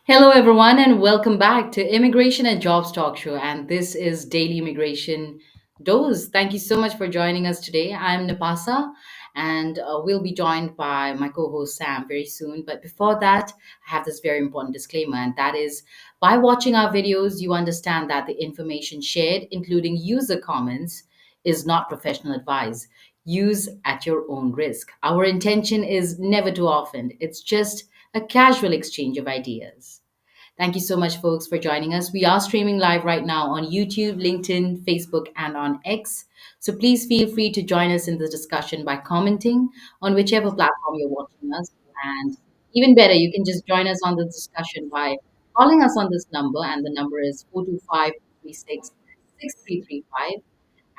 Hello, everyone, and welcome back to Immigration and Jobs Talk Show. And this is Daily Immigration Dose. Thank you so much for joining us today. I'm Napasa, and we'll be joined by my co host Sam very soon. But before that, I have this very important disclaimer, and that is by watching our videos, you understand that the information shared, including user comments, is not professional advice. Use at your own risk. Our intention is never to offend, it's just a casual exchange of ideas. Thank you so much, folks, for joining us. We are streaming live right now on YouTube, LinkedIn, Facebook, and on X. So please feel free to join us in the discussion by commenting on whichever platform you're watching us. And even better, you can just join us on the discussion by calling us on this number, and the number is 425-36-6335.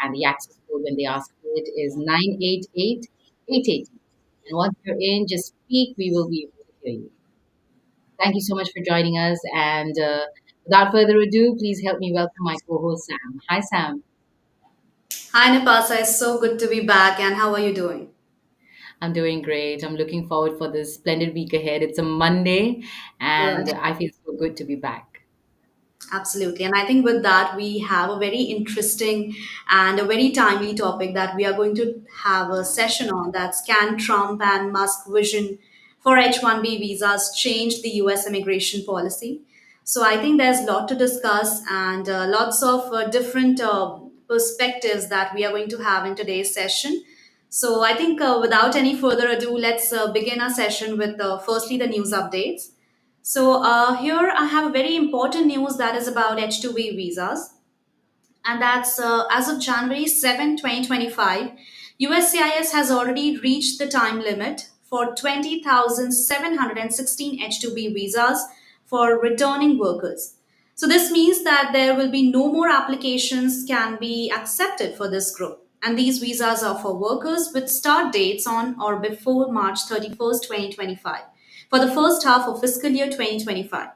And the access code when they ask for it is 988-888. And once you're in, just speak, we will be able to hear you. Thank you so much for joining us. And without further ado, please help me welcome my co host, Sam. Hi, Sam. Hi Napasa, it's so good to be back and how are you doing? I'm doing great. I'm looking forward for this splendid week ahead. It's a Monday, and Right. I feel so good to be back. Absolutely. And I think with that, we have a very interesting and a very timely topic that we are going to have a session on. That's can Trump and Musk vision for H-1B visas change the US immigration policy? So I think there's a lot to discuss and lots of different perspectives that we are going to have in today's session. So I think without any further ado, let's begin our session with firstly the news updates. So here I have a very important news that is about H-2B visas, and that's as of January 7, 2025, USCIS has already reached the time limit for 20,716 H-2B visas for returning workers. So this means that there will be no more applications can be accepted for this group. And these visas are for workers with start dates on or before March 31st, 2025 for the first half of fiscal year 2025.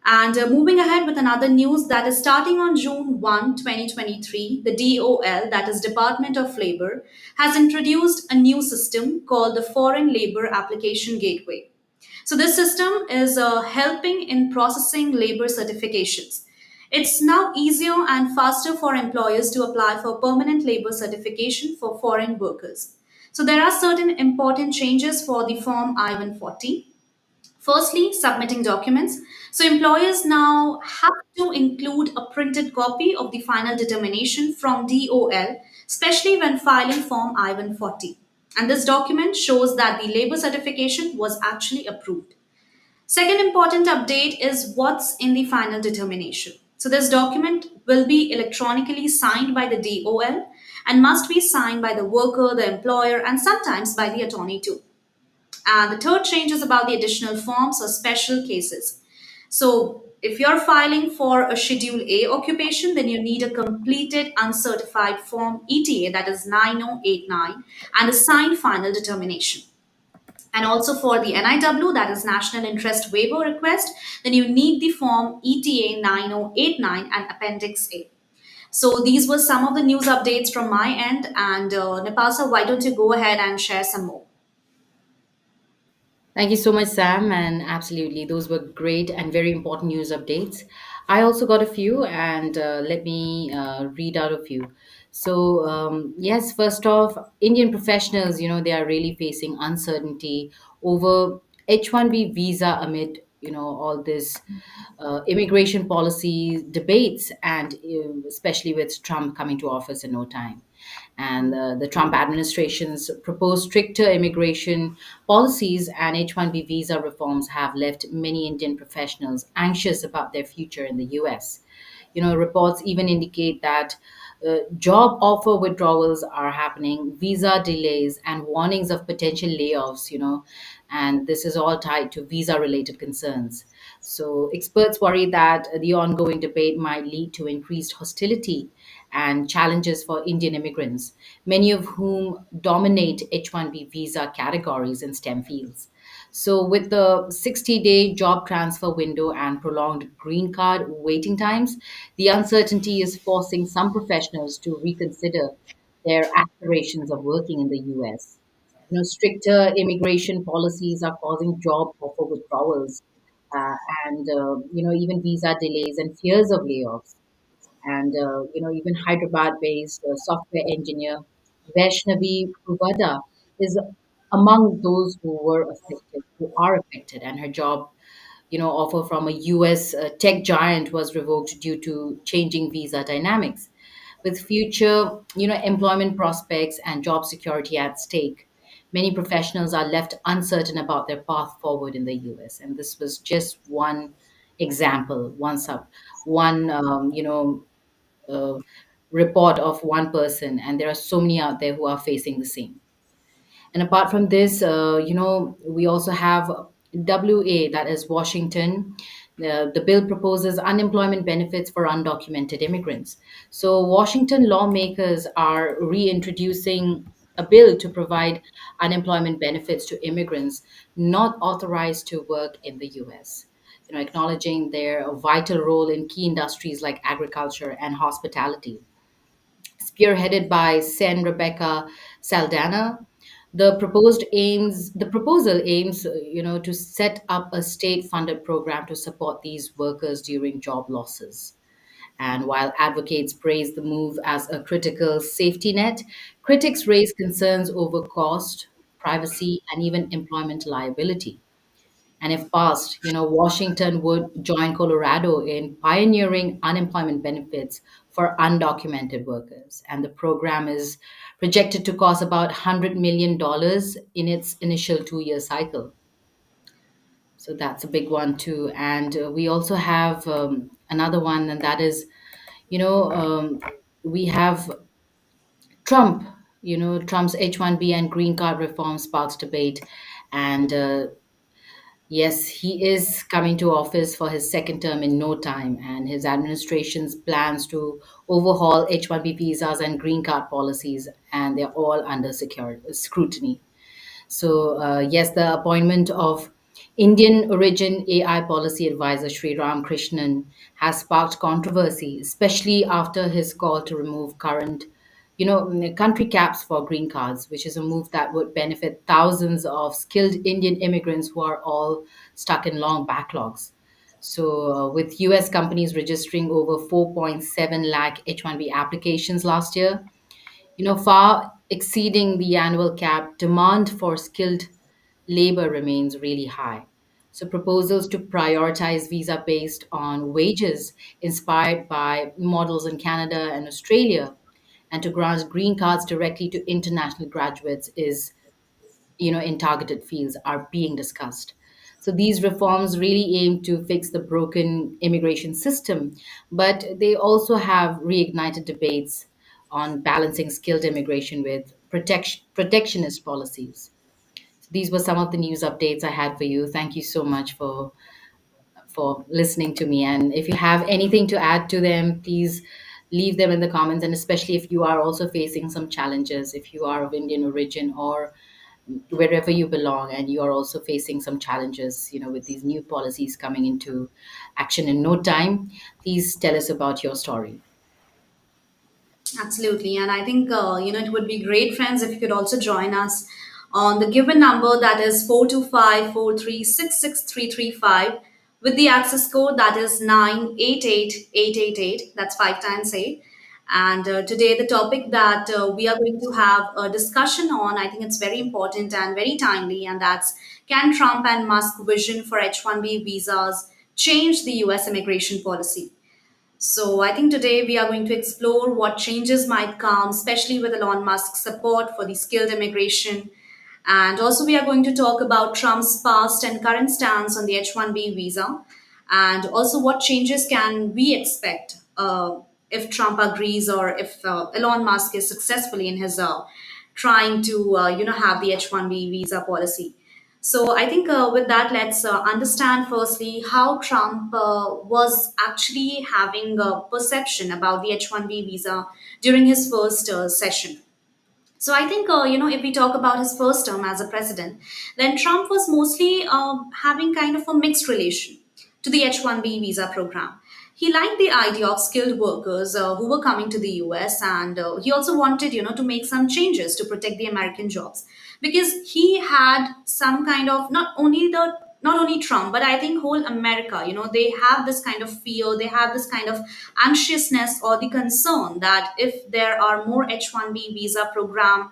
And moving ahead with another news that is starting on June 1, 2023, the DOL, that is Department of Labor, has introduced a new system called the Foreign Labor Application Gateway. So this system is helping in processing labor certifications. It's now easier and faster for employers to apply for permanent labor certification for foreign workers. So there are certain important changes for the Form I-140. Firstly, submitting documents. So, employers now have to include a printed copy of the final determination from DOL, especially when filing Form I-140. And this document shows that the labor certification was actually approved. Second important update is what's in the final determination. So, this document will be electronically signed by the DOL and must be signed by the worker, the employer, and sometimes by the attorney too. And the third change is about the additional forms or special cases. So, if you're filing for a Schedule A occupation, then you need a completed uncertified form ETA, that is 9089, and a signed final determination. And also for the NIW, that is National Interest Waiver Request, then you need the form ETA 9089 and Appendix A. So these were some of the news updates from my end. And Napasa, why don't you go ahead and share some more? Thank you so much, Sam. And absolutely, those were great and very important news updates. I also got a few, and let me read out a few. So, yes, first off, Indian professionals, they are really facing uncertainty over H-1B visa amid, all this immigration policy debates, and especially with Trump coming to office in no time. And the Trump administration's proposed stricter immigration policies and H-1B visa reforms have left many Indian professionals anxious about their future in the US. Reports even indicate that job offer withdrawals are happening, visa delays, and warnings of potential layoffs, and this is all tied to visa related concerns. So, experts worry that the ongoing debate might lead to increased hostility and challenges for Indian immigrants, many of whom dominate H-1B visa categories in STEM fields. So, with the 60-day job transfer window and prolonged green card waiting times, the uncertainty is forcing some professionals to reconsider their aspirations of working in the US. Stricter immigration policies are causing job offer withdrawals, uh, and even visa delays and fears of layoffs. And even Hyderabad-based software engineer Vaishnavi Puvada is among those who are affected, and her job, offer from a U.S. Tech giant was revoked due to changing visa dynamics. With future, employment prospects and job security at stake, many professionals are left uncertain about their path forward in the U.S. And this was just one example, one uh, report of one person, and there are so many out there who are facing the same. And apart from this, we also have WA, that is Washington. The bill proposes unemployment benefits for undocumented immigrants. So, Washington lawmakers are reintroducing a bill to provide unemployment benefits to immigrants not authorized to work in the US. Acknowledging their vital role in key industries like agriculture and hospitality. Spearheaded by Sen Rebecca Saldana. The proposal aims, to set up a state-funded program to support these workers during job losses. And while advocates praise the move as a critical safety net, critics raise concerns over cost, privacy, and even employment liability. And if passed, Washington would join Colorado in pioneering unemployment benefits for undocumented workers. And the program is projected to cost about $100 million in its initial 2 year cycle. So that's a big one, too. And we also have another one, and that is, you know, um, we have Trump. Trump's H-1B and green card reform sparks debate. And yes, he is coming to office for his second term in no time, and his administration's plans to overhaul H-1B visas and green card policies, and they're all under secure scrutiny. So, yes, the appointment of Indian origin AI policy advisor Sri Ram Krishnan has sparked controversy, especially after his call to remove current, country caps for green cards, which is a move that would benefit thousands of skilled Indian immigrants who are all stuck in long backlogs. So, with US companies registering over 4.7 lakh H-1B applications last year, far exceeding the annual cap, demand for skilled labor remains really high. So, proposals to prioritize visa based on wages inspired by models in Canada and Australia and to grant green cards directly to international graduates is, in targeted fields are being discussed. So these reforms really aim to fix the broken immigration system, but they also have reignited debates on balancing skilled immigration with protectionist policies. So these were some of the news updates I had for you. Thank you so much for listening to me. And if you have anything to add to them, please leave them in the comments. And especially if you are also facing some challenges, if you are of Indian origin or wherever you belong and you are also facing some challenges, with these new policies coming into action in no time, please tell us about your story. Absolutely. And I think, it would be great, friends, if you could also join us on the given number that is 425-4366335 with the access code that is 988888. That's 5 times 8. And today, the topic that we are going to have a discussion on, I think it's very important and very timely, and that's can Trump and Musk vision for H-1B visas change the US immigration policy? So I think today we are going to explore what changes might come, especially with Elon Musk's support for the skilled immigration. And also we are going to talk about Trump's past and current stance on the H-1B visa. And also what changes can we expect if Trump agrees or if Elon Musk is successfully in his trying to have the H-1B visa policy. So I think with that, let's understand firstly how Trump was actually having a perception about the H-1B visa during his first session. So I think, if we talk about his first term as a president, then Trump was mostly having kind of a mixed relation to the H-1B visa program. He liked the idea of skilled workers who were coming to the US, and he also wanted, to make some changes to protect the American jobs because he had some kind of not only the not only Trump, but I think whole America, they have this kind of fear, they have this kind of anxiousness or the concern that if there are more H-1B visa program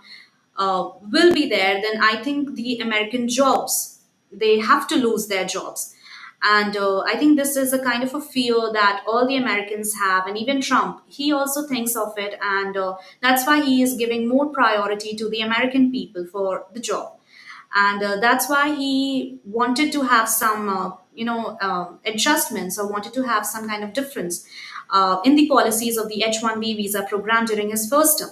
will be there, then I think the American jobs, they have to lose their jobs. And I think this is a kind of a fear that all the Americans have, and even Trump, he also thinks of it, and that's why he is giving more priority to the American people for the job. And that's why he wanted to have some adjustments, or wanted to have some kind of difference in the policies of the H-1B visa program during his first term.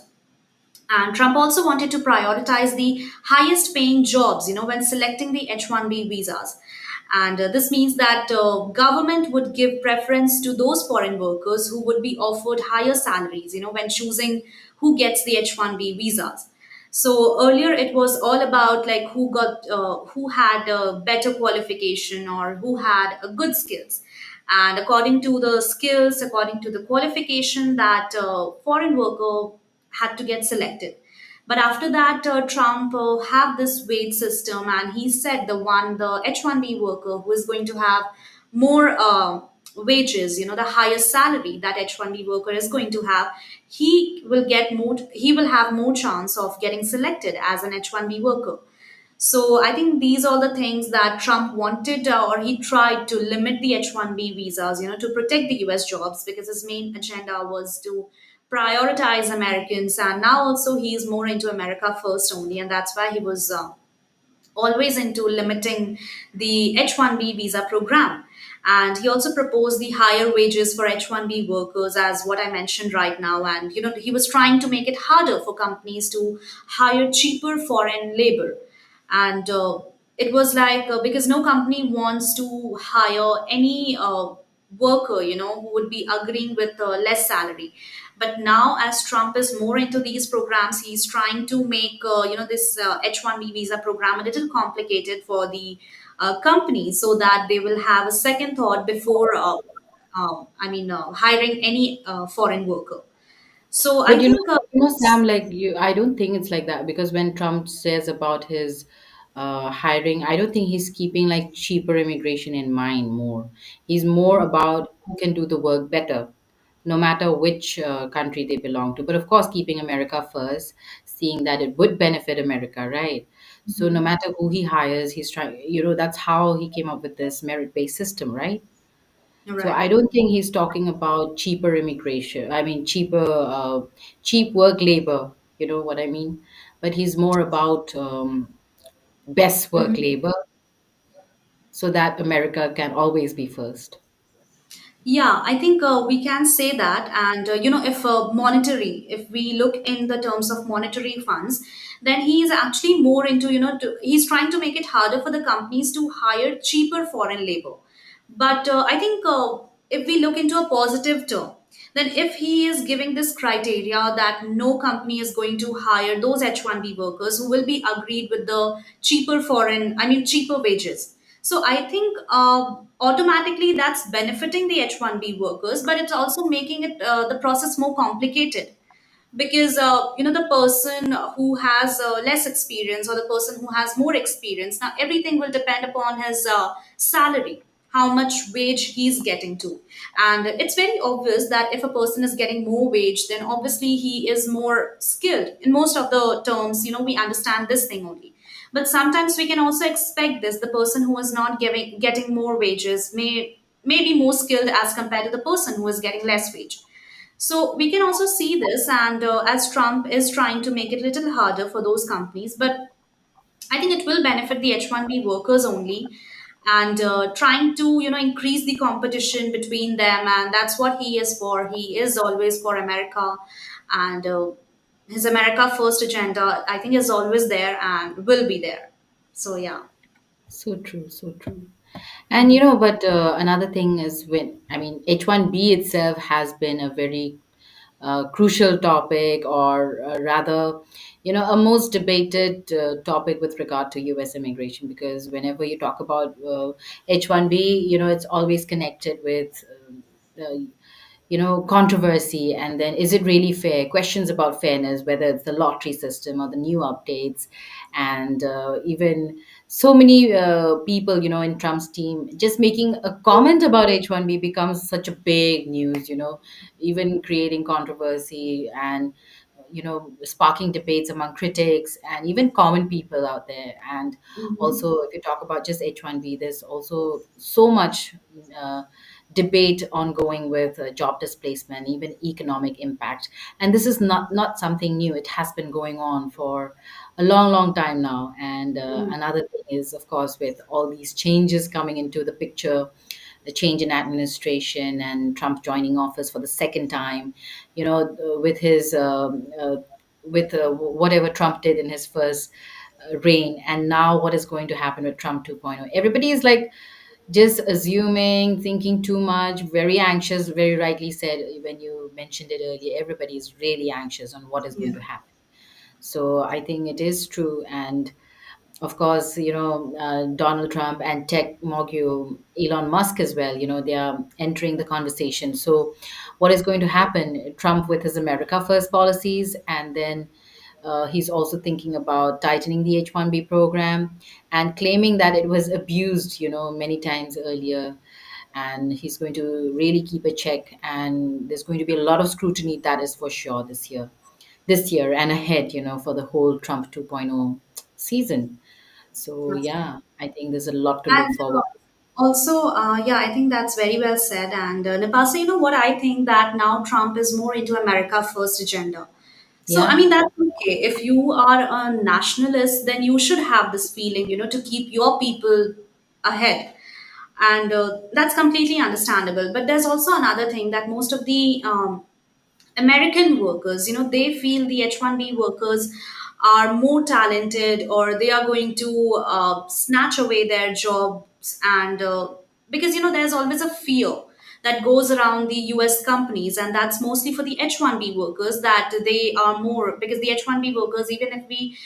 And Trump also wanted to prioritize the highest paying jobs, when selecting the H-1B visas. And this means that government would give preference to those foreign workers who would be offered higher salaries, when choosing who gets the H-1B visas. So earlier it was all about like who had a better qualification or who had a good skills, and according to the skills, according to the qualification, that foreign worker had to get selected. But after that, Trump have this wage system, and he said the H-1B worker who is going to have more wages, the higher salary that H-1B worker is going to have, he will have more chance of getting selected as an H-1B worker. So I think these are the things that Trump wanted, or he tried to limit the H-1B visas, to protect the US jobs, because his main agenda was to prioritize Americans. And now also he is more into America first only. And that's why he was always into limiting the H-1B visa program. And he also proposed the higher wages for H-1B workers, as what I mentioned right now. And he was trying to make it harder for companies to hire cheaper foreign labor. And it was like because no company wants to hire any worker, who would be agreeing with less salary. But now, as Trump is more into these programs, he's trying to make this H-1B visa program a little complicated for the companies, so that they will have a second thought before hiring any foreign worker. So I But think Sam, like I don't think it's like that, because when Trump says about his hiring, I don't think he's keeping like cheaper immigration in mind more. He's more about who can do the work better, no matter which country they belong to. But of course, keeping America first, seeing that it would benefit America, right? So no matter who he hires, he's trying, that's how he came up with this merit-based system, right? So right. I don't think he's talking about cheaper immigration. I mean, cheap work labor. You know what I mean? But he's more about best work labor, so that America can always be first. Yeah, I think we can say that. And, if we look in the terms of monetary funds, then he is actually more into, he's trying to make it harder for the companies to hire cheaper foreign labor. But I think if we look into a positive term, then if he is giving this criteria that no company is going to hire those H-1B workers who will be agreed with the cheaper wages. So I think automatically that's benefiting the H-1B workers, but it's also making it the process more complicated, because the person who has less experience, or the person who has more experience, now everything will depend upon his salary, how much wage he's getting to. And it's very obvious that if a person is getting more wage, then obviously he is more skilled. In most of the terms, we understand this thing only. But sometimes we can also expect this: the person who is not getting more wages may be more skilled as compared to the person who is getting less wage. So we can also see this, and as Trump is trying to make it a little harder for those companies, but I think it will benefit the H-1B workers only, and trying to increase the competition between them, and that's what he is for. He is always for America, and his America first agenda, I think, is always there and will be there. So yeah. So true, so true. And but another thing is, when I mean H-1B itself has been a very crucial topic, or rather, a most debated topic with regard to U.S. immigration, because whenever you talk about H-1B, it's always connected with controversy, and then is it really fair, questions about fairness, whether it's the lottery system or the new updates, and even so many people, in Trump's team, just making a comment about H-1B becomes such a big news, even creating controversy and, sparking debates among critics and even common people out there. And Mhm. also, if you talk about just H-1B, there's also so much uh, debate ongoing with job displacement, even economic impact. And this is not something new. It has been going on for a long, long time now. And another thing is, of course, with all these changes coming into the picture, the change in administration and Trump joining office for the second time, with his with whatever Trump did in his first reign, and now what is going to happen with Trump 2.0. Everybody is like just assuming, thinking too much, very anxious. Very rightly said when you mentioned it earlier. Everybody is really anxious on what is going Yeah, to happen. So I think it is true. And of course, Donald Trump and tech mogul Elon Musk as well, they are entering the conversation. So what is going to happen? Trump with his America First policies, and then he's also thinking about tightening the H-1B program and claiming that it was abused, many times earlier. And he's going to really keep a check, and there's going to be a lot of scrutiny, that is for sure, this year and ahead, for the whole Trump 2.0 season. So that's right. yeah, I think there's a lot to look And forward. also, yeah, I think that's very well said. And Nipasa, you know what? I think that now Trump is more into America first agenda. So, I Yeah, mean, that's okay. If you are a nationalist, then you should have this feeling, to keep your people ahead. And that's completely understandable. But there's also another thing that most of the American workers, they feel the H-1B workers are more talented, or they are going to snatch away their jobs. And because, there's always a fear that goes around the US companies, and that's mostly for the H-1B workers, that they are more, because the H-1B workers, even if we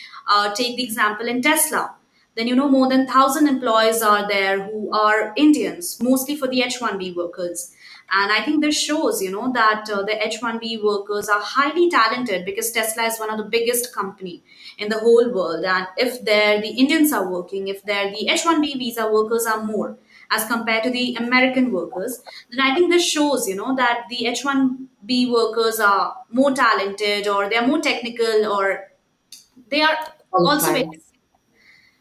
take the example in Tesla, then more than 1,000 employees are there who are Indians, mostly for the H-1B workers. And I think this shows, that the H-1B workers are highly talented, because Tesla is one of the biggest company in the whole world. And if there the Indians are working, if there the H-1B visa workers are more as compared to the American workers, then I think this shows, that the H-1B workers are more talented, or they are more technical, or they are also very. qualified.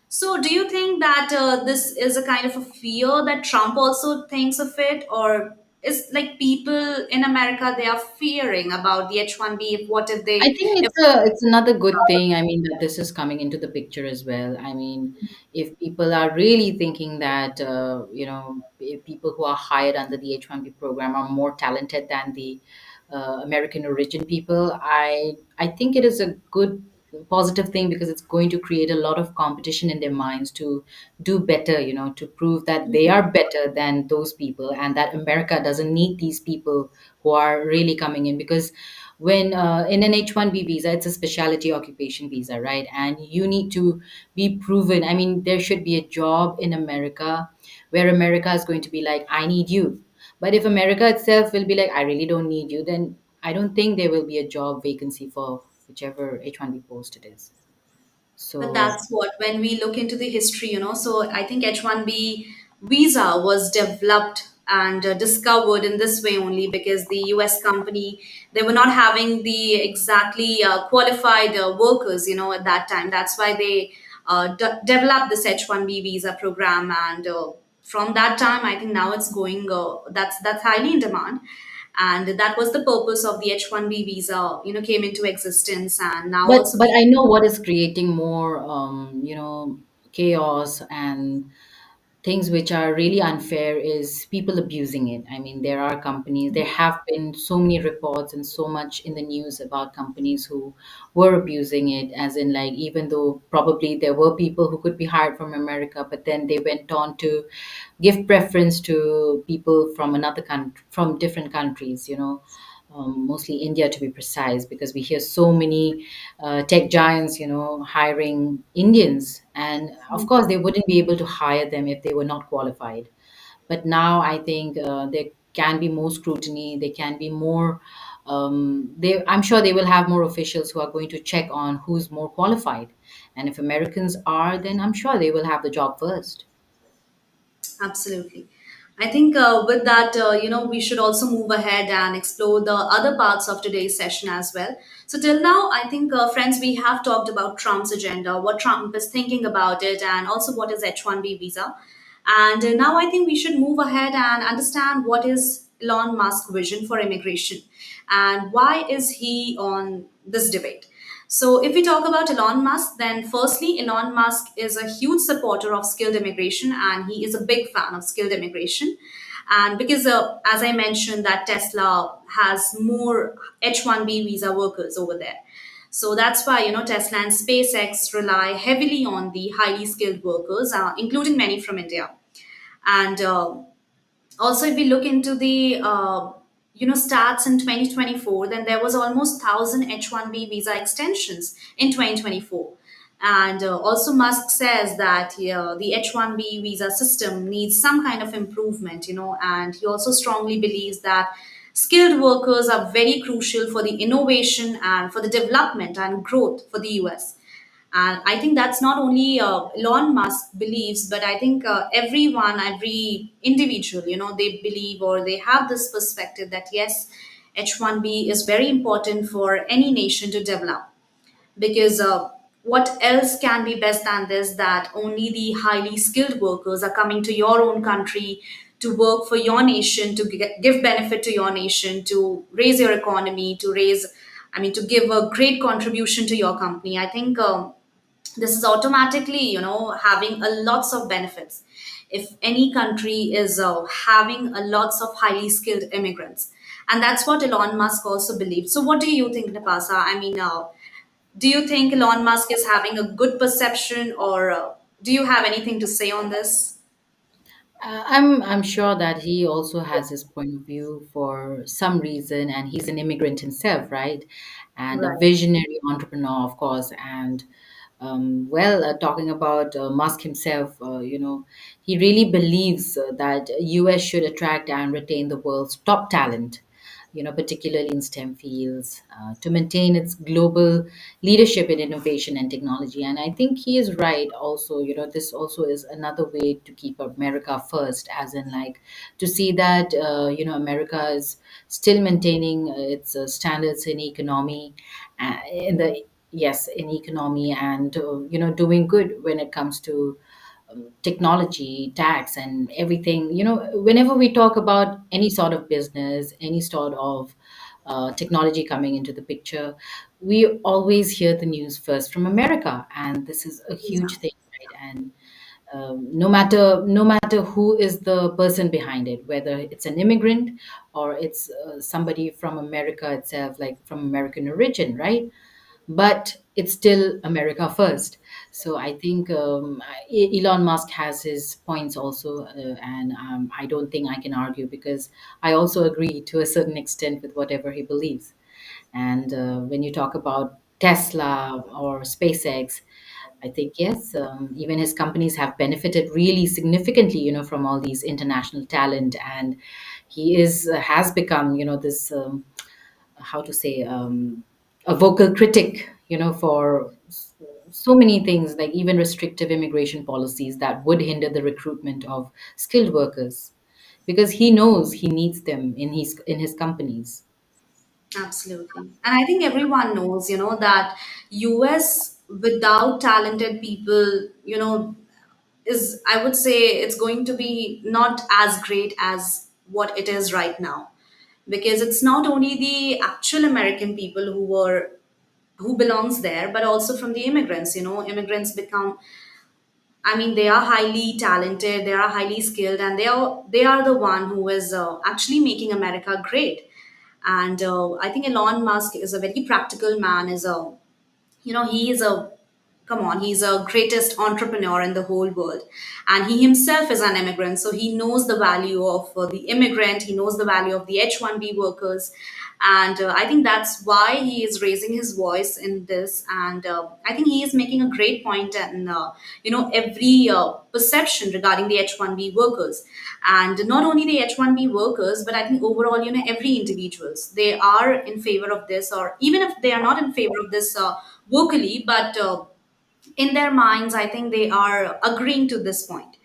So, do you think that this is a kind of a fear that Trump also thinks of it, or is like people in America, they are fearing about the H-1B? If what if I they, think if it's another good thing. I mean, that this is coming into the picture as well. I mean, if people are really thinking that if people who are hired under the H-1B program are more talented than the American origin people, I think it is a good positive thing, because it's going to create a lot of competition in their minds to do better, to prove that they are better than those people, and that America doesn't need these people who are really coming in. Because when in an H-1B visa, it's a specialty occupation visa, right? And you need to be proven. I mean, there should be a job in America where America is going to be like, I need you. But if America itself will be like, I really don't need you, then I don't think there will be a job vacancy for whichever H-1B post it is. But So that's what, when we look into the history, so I think H-1B visa was developed and discovered in this way only, because the US company, they were not having the exactly qualified workers, at that time. That's why they developed this H-1B visa program. And from that time, I think now it's going, that's highly in demand. And that was the purpose of the H-1B visa, came into existence. And now also but I people. know what is creating more chaos and things which are really unfair is people abusing it. I mean, there are companies, there have been so many reports and so much in the news about companies who were abusing it, as in, like, even though probably there were people who could be hired from America, but then they went on to give preference to people from another country, from different countries, mostly India to be precise, because we hear so many tech giants, hiring Indians. And of course, they wouldn't be able to hire them if they were not qualified. But now I think there can be more scrutiny. There can be more. I'm sure they will have more officials who are going to check on who's more qualified, And if Americans are, then I'm sure they will have the job first. Absolutely. I think with that, we should also move ahead and explore the other parts of today's session as well. So, till now, I think, friends, we have talked about Trump's agenda, what Trump is thinking about it, and also what is H-1B visa. And now I think we should move ahead and understand what is Elon Musk's vision for immigration and why is he on this debate. So, if we talk about Elon Musk, then firstly, Elon Musk is a huge supporter of skilled immigration and he is a big fan of skilled immigration. And because, as I mentioned, that Tesla has more H-1B visa workers over there. So that's why, Tesla and SpaceX rely heavily on the highly skilled workers, including many from India. And also, if we look into the stats in 2024, then there was almost 1,000 H-1B visa extensions in 2024. And also, Musk says that the H-1B visa system needs some kind of improvement, and he also strongly believes that skilled workers are very crucial for the innovation and for the development and growth for the US. And I think that's not only Elon Musk believes, but I think everyone, every individual, they believe or they have this perspective that yes, H-1B is very important for any nation to develop because what else can be best than this that only the highly skilled workers are coming to your own country to work for your nation to give benefit to your nation to raise your economy to raise I mean to give a great contribution to your company. I think this is automatically having a lots of benefits if any country is having a lots of highly skilled immigrants, and that's what Elon Musk also believes. So what do you think, Napasa? I mean, do you think Elon Musk is having a good perception, or do you have anything to say on this? I'm sure that he also has his point of view for some reason, and he's an immigrant himself, right? And a Right. visionary entrepreneur, of course. And talking about Musk himself, he really believes that US should attract and retain the world's top talent, particularly in STEM fields, to maintain its global leadership in innovation and technology. And I think he is right also. This also is another way to keep America first, as in, like, to see that, America is still maintaining its standards in economy, in the yes, in economy, and doing good when it comes to technology, tax, and everything. Whenever we talk about any sort of business, any sort of technology coming into the picture, we always hear the news first from America, and this is a huge thing, right? And no matter who is the person behind it, whether it's an immigrant or it's somebody from America itself, like from American origin, right? But it's still America first. So I think Elon Musk has his points also, and I don't think I can argue because I also agree to a certain extent with whatever he believes. And when you talk about Tesla or SpaceX, I think yes, even his companies have benefited really significantly, from all these international talent, and he is has become, this how to say, a vocal critic, for so many things, like even restrictive immigration policies that would hinder the recruitment of skilled workers, because he knows he needs them in his companies. Absolutely. And I think everyone knows, that US without talented people, is, I would say, it's going to be not as great as what it is right now. Because it's not only the actual American people who belongs there, but also from the immigrants. Immigrants become, I mean, they are highly talented, they are highly skilled, and they are the one who is actually making America great. And I think Elon Musk is a very practical man. He is a come on, he's a greatest entrepreneur in the whole world, and he himself is an immigrant, so he knows the value of the immigrant. He knows the value of the H-1B workers, and I think that's why he is raising his voice in this. And I think he is making a great point, and every perception regarding the H-1B workers, and not only the H-1B workers, but I think overall, every individuals, they are in favor of this, or even if they are not in favor of this vocally, but in their minds, I think they are agreeing to this point.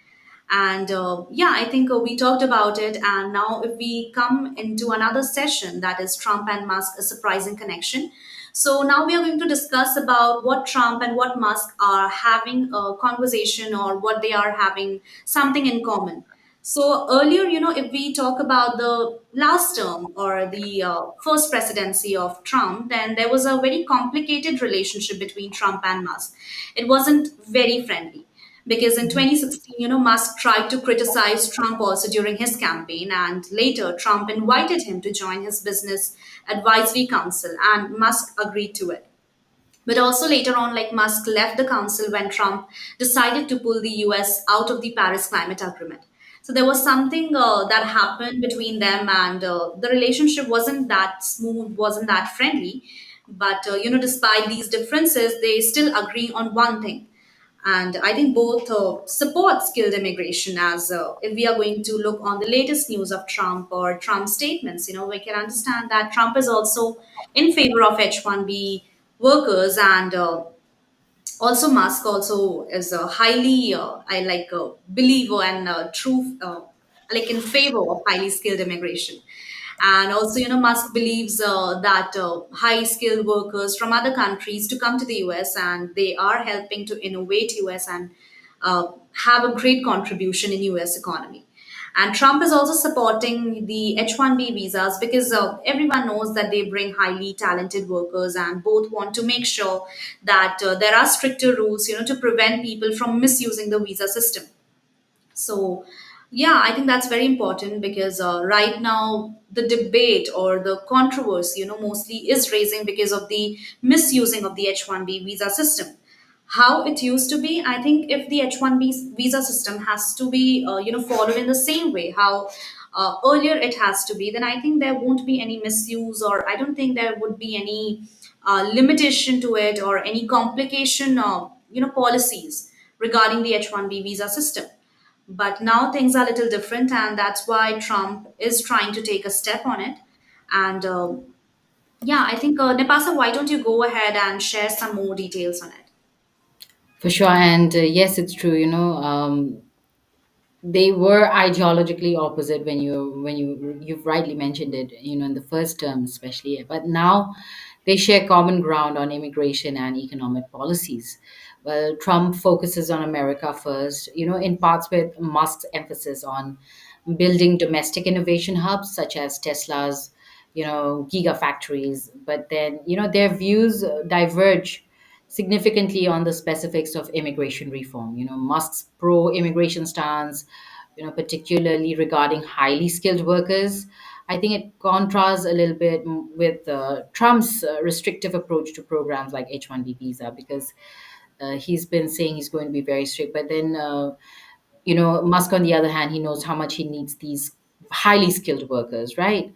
And yeah, I think we talked about it. And now, if we come into another session, that is Trump and Musk, a surprising connection. So now we are going to discuss about what Trump and what Musk are having a conversation, or what they are having something in common. So earlier, if we talk about the last term, or the first presidency of Trump, then there was a very complicated relationship between Trump and Musk. It wasn't very friendly, because in 2016, Musk tried to criticize Trump also during his campaign, and later Trump invited him to join his business advisory council, and Musk agreed to it. But also later on, like, Musk left the council when Trump decided to pull the US out of the Paris Climate Agreement. So there was something that happened between them, and the relationship wasn't that smooth, wasn't that friendly. But despite these differences, they still agree on one thing. And I think both support skilled immigration. As if we are going to look on the latest news of Trump or Trump statements, we can understand that Trump is also in favor of H-1B workers. And also Musk also is a highly I like believer and true like in favor of highly skilled immigration. And also, Musk believes that high skilled workers from other countries to come to the US, and they are helping to innovate US, and uh, have a great contribution in US economy. And Trump is also supporting the H-1B visas, because everyone knows that they bring highly talented workers, and both want to make sure that there are stricter rules, to prevent people from misusing the visa system. So, yeah, I think that's very important, because right now the debate or the controversy, mostly is raising because of the misusing of the H-1B visa system. How it used to be, I think if the H-1B visa system has to be, followed in the same way how earlier it has to be, then I think there won't be any misuse, or I don't think there would be any limitation to it, or any complication, policies regarding the H-1B visa system. But now things are a little different, and that's why Trump is trying to take a step on it. And yeah, I think, Nepasa, why don't you go ahead and share some more details on it? For sure. And yes, it's true. They were ideologically opposite you've rightly mentioned it, in the first term especially, but now they share common ground on immigration and economic policies. Well, Trump focuses on America first, in parts with Musk's emphasis on building domestic innovation hubs such as Tesla's, gigafactories. But then, their views diverge significantly on the specifics of immigration reform. Musk's pro-immigration stance, particularly regarding highly skilled workers, I think it contrasts a little bit with Trump's restrictive approach to programs like H-1B visa, because he's been saying he's going to be very strict. But then, Musk, on the other hand, he knows how much he needs these highly skilled workers, right?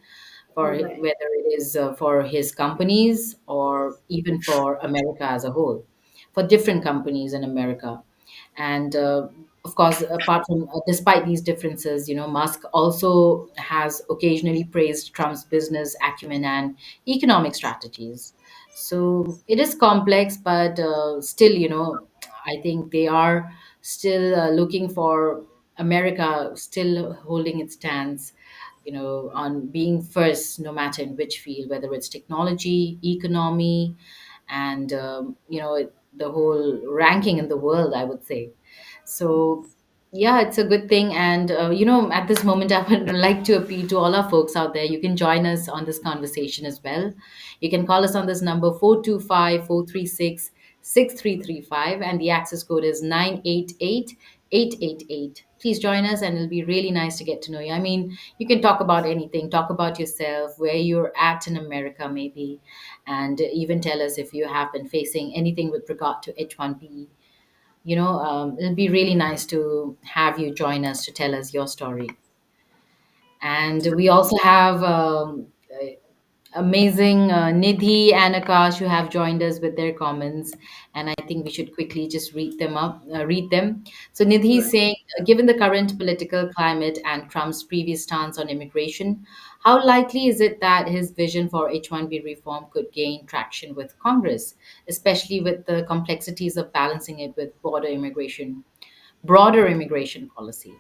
For Right. whether it is for his companies or even for America as a whole, for different companies in America. And of course, apart from despite these differences, Musk also has occasionally praised Trump's business acumen and economic strategies. So it is complex, but still, I think they are still looking for America still holding its stance, on being first, no matter in which field, whether it's technology, economy, and the whole ranking in the world, I would say. So yeah, it's a good thing. And at this moment, I would like to appeal to all our folks out there. You can join us on this conversation as well. You can call us on this number 425-436-6335, and the access code is 988-888. Please join us, and it'll be really nice to get to know you. I mean, you can talk about anything, talk about yourself, where you're at in America maybe, and even tell us if you have been facing anything with regard to H-1B. It'll be really nice to have you join us to tell us your story. And we also have Amazing. Nidhi and Akash, who have joined us with their comments, and I think we should quickly just read them. So Nidhi is Right. saying, given the current political climate and Trump's previous stance on immigration, how likely is it that his vision for H-1B reform could gain traction with Congress, especially with the complexities of balancing it with broader immigration policy?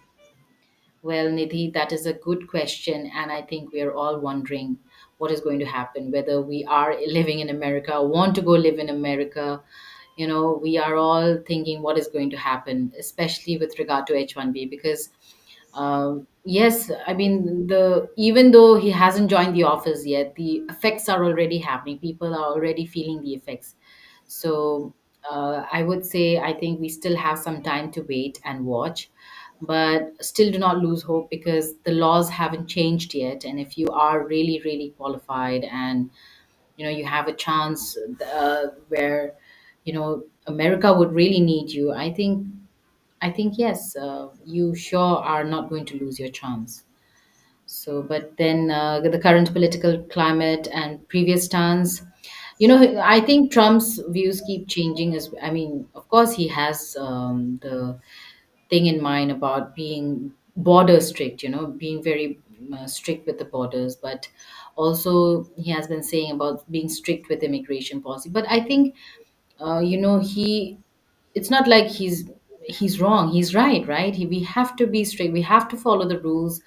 Well, Nidhi, that is a good question. And I think we are all wondering what is going to happen, whether we are living in America, want to go live in America. We are all thinking what is going to happen, especially with regard to H-1B, because yes, I mean, even though he hasn't joined the office yet, the effects are already happening. People are already feeling the effects. So I would say I think we still have some time to wait and watch, but still do not lose hope because the laws haven't changed yet. And if you are really, really qualified and you have a chance where America would really need you, I think yes, you sure are not going to lose your chance. So, but then the current political climate and previous stance, I think Trump's views keep changing. As I mean, of course, he has the thing in mind about being border strict, being very strict with the borders, but also he has been saying about being strict with immigration policy. But I think he it's not like he's wrong, he's right. We have to be strict, we have to follow the rules,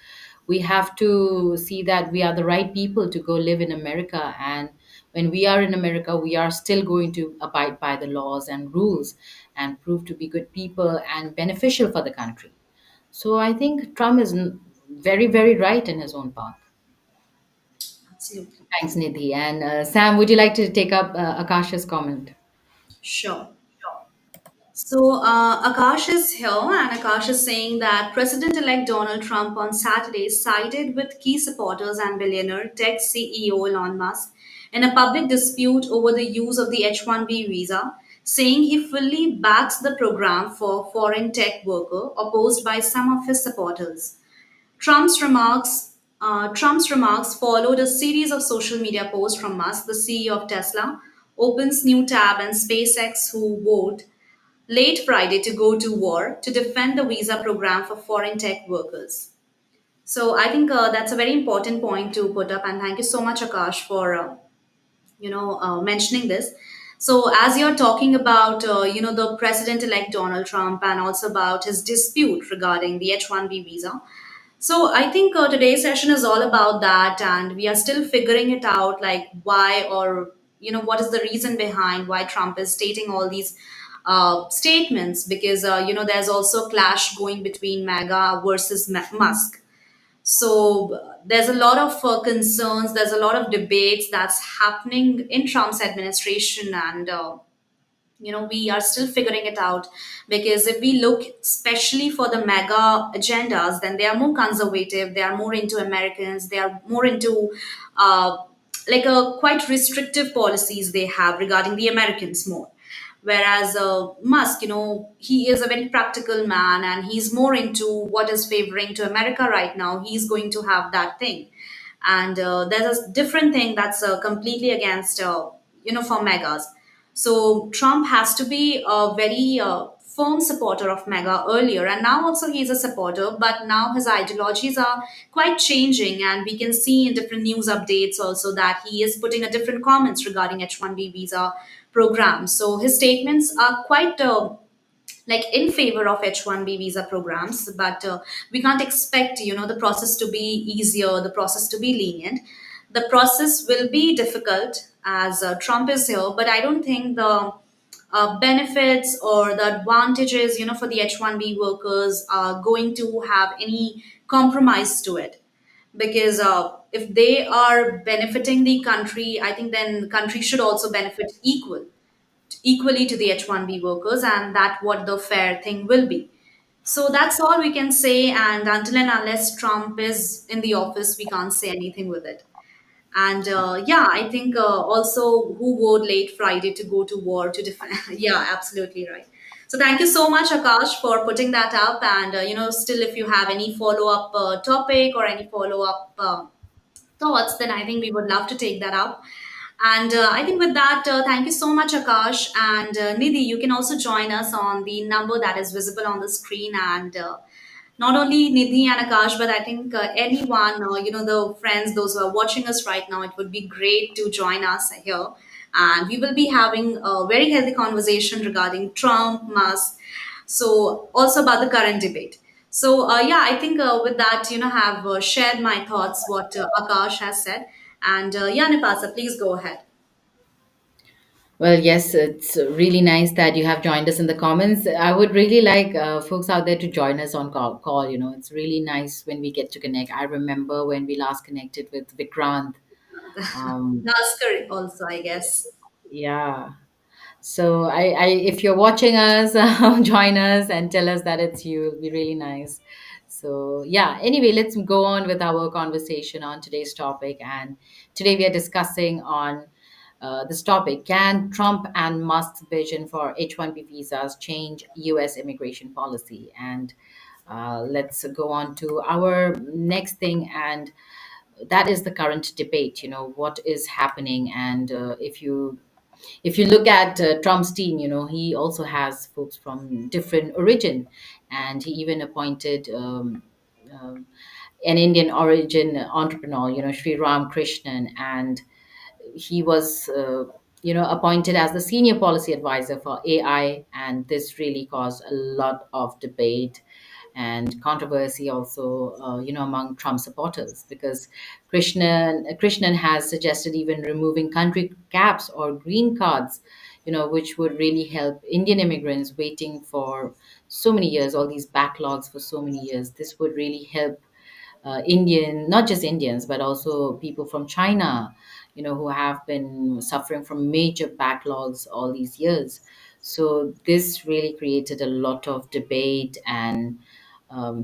we have to see that we are the right people to go live in America, and when we are in America we are still going to abide by the laws and rules and prove to be good people and beneficial for the country. So I think Trump is very, very right in his own path. Absolutely. Thanks, Nidhi. And Sam, would you like to take up Akash's comment? Sure. So Akash is here, and Akash is saying that President-elect Donald Trump on Saturday sided with key supporters and billionaire tech CEO Elon Musk in a public dispute over the use of the H-1B visa, saying he fully backs the program for foreign tech worker opposed by some of his supporters. Trump's remarks followed a series of social media posts from Musk, the CEO of Tesla, opens new tab, and SpaceX, who vowed late Friday to go to war to defend the visa program for foreign tech workers. So I think that's a very important point to put up, and thank you so much, Akash, for mentioning this. So as you're talking about the President-elect Donald Trump and also about his dispute regarding the H-1B visa, so I think today's session is all about that, and we are still figuring it out, like why or what is the reason behind why Trump is stating all these statements. Because there's also a clash going between MAGA versus Musk. So there's a lot of concerns, there's a lot of debates that's happening in Trump's administration, and we are still figuring it out. Because if we look especially for the mega agendas, then they are more conservative, they are more into Americans, they are more into uh, like a quite restrictive policies they have regarding the Americans more. Whereas Musk, he is a very practical man, and he's more into what is favoring to America right now. He's going to have that thing. And there's a different thing that's completely against for megas. So Trump has to be a very firm supporter of mega earlier, and now also he's a supporter, but now his ideologies are quite changing, and we can see in different news updates also that he is putting a different comments regarding H-1B visa program. So his statements are quite like in favor of H-1B visa programs, but we can't expect the process to be easier, the process to be lenient. The process will be difficult as Trump is here, but I don't think the benefits or the advantages for the H-1B workers are going to have any compromise to it. Because if they are benefiting the country, I think then country should also benefit equally to the H-1B workers, and that what the fair thing will be. So that's all we can say, and until and unless Trump is in the office, we can't say anything with it. And yeah, I think also who voted late Friday to go to war to defend. Yeah, absolutely right. So thank you so much, Akash, for putting that up. And still, if you have any follow up topic or any follow up thoughts, then I think we would love to take that up. And I think with that, thank you so much, Akash. And Nidhi, you can also join us on the number that is visible on the screen. And not only Nidhi and Akash, but I think anyone, the friends, those who are watching us right now, it would be great to join us here. And we will be having a very healthy conversation regarding Trump, Musk, so also about the current debate. So yeah, I think with that, have shared my thoughts, what Akash has said. And yeah, Nipasa, please go ahead. Well, yes, it's really nice that you have joined us in the comments. I would really like folks out there to join us on call. You know, it's really nice when we get to connect. I remember when we last connected with Vikrant. Um, Naskar also, I guess. yeah. So if you're watching us, join us and tell us that it's you. It'll be really nice. So yeah. Anyway, let's go on with our conversation on today's topic. And today we are discussing on this topic: Can Trump and Musk's vision for H-1B visas change U.S. immigration policy? And let's go on to our next thing, and that is the current debate. You know what is happening, and if you look at Trump's team, you know, he also has folks from different origin, and he even appointed um, an Indian origin entrepreneur, you know, Sri Ram Krishnan, and he was, appointed as the senior policy advisor for AI, and this really caused a lot of debate and controversy also, among Trump supporters, because Krishnan has suggested even removing country caps or green cards, you know, which would really help Indian immigrants waiting for so many years, all these backlogs for so many years. This would really help not just Indians, but also people from China, you know, who have been suffering from major backlogs all these years. So this really created a lot of debate and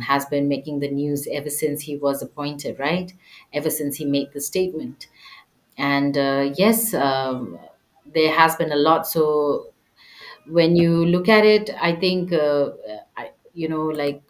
has been making the news ever since he was appointed, right? Ever since he made the statement. And yes, there has been a lot. So when you look at it, I think, like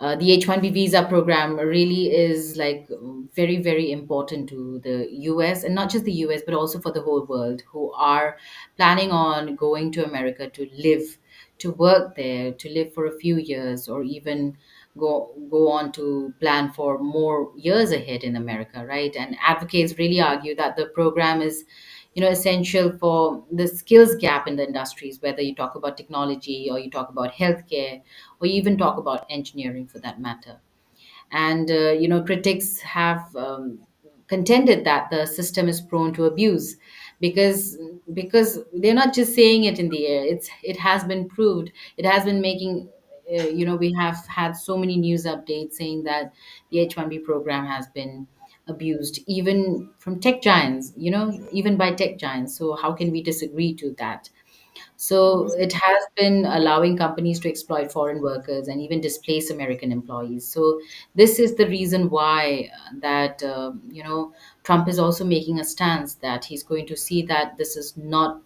the H-1B visa program really is like very, very important to the US, and not just the US, but also for the whole world who are planning on going to America to live, to work there, to live for a few years, or even go on to plan for more years ahead in America, right? And advocates really argue that the program is, you know, essential for the skills gap in the industries, whether you talk about technology or you talk about healthcare or you even talk about engineering for that matter. And critics have contended that the system is prone to abuse because they're not just saying it in the air. It has been proved. It has been making, we have had so many news updates saying that the H-1B program has been abused, even from tech giants, you know, even by tech giants. So how can we disagree to that? So it has been allowing companies to exploit foreign workers and even displace American employees. So this is the reason why that Trump is also making a stance that he's going to see that this is not